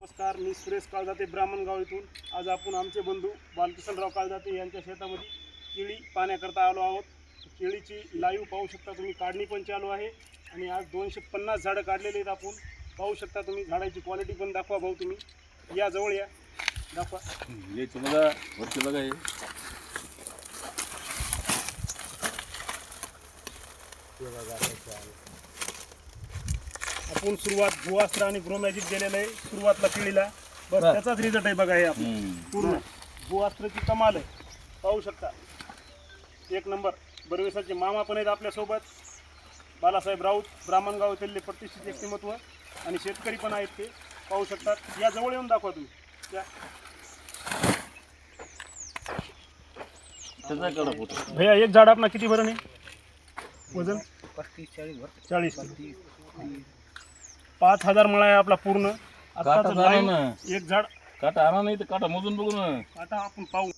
नमस्कार, मी सुरेश काळजाते ब्राह्मणगाव इथून. आज आपण आमचे बंधू बालकिशनराव काळजाते यांच्या शेतामध्ये केळी पाहण्याकरता आलो आहोत. केळीची लाईव्ह पाहू शकता तुम्ही, काढणी पण चालू आहे आणि आज 250 झाडं काढलेली आहेत. आपण पाहू शकता तुम्ही, झाडाची क्वालिटी पण दाखवा भाऊ. तुम्ही या, जवळ या, दाखवा. याची बघा, वरती बघा हे. आपण सुरुवात भूअस्त्र आणि ग्रोमॅजिक दिलेलं आहे सुरुवातला केळीला, बस त्याचाच रिझल्ट आहे बघा. हे आपण पूर्ण भूअस्त्रची कमाल आहे, पाहू शकता. एक नंबर. बरवेसाचे मामा पण आहेत आपल्यासोबत, बालासाहेब राऊत, ब्राह्मणगाव येथील प्रतिष्ठित व्यक्तिमत्व आणि शेतकरी पण आहेत, ते पाहू शकतात. या, जवळ येऊन दाखवा तुम्ही. या भैया, एक झाड आपला किती भरण आहे वजन? 35-40 5000 मळा आहे आपला पूर्ण. काटा एक झाड काटा आणा, नाही तर काटा मोजून बघू ना. काटा आपण पाहू.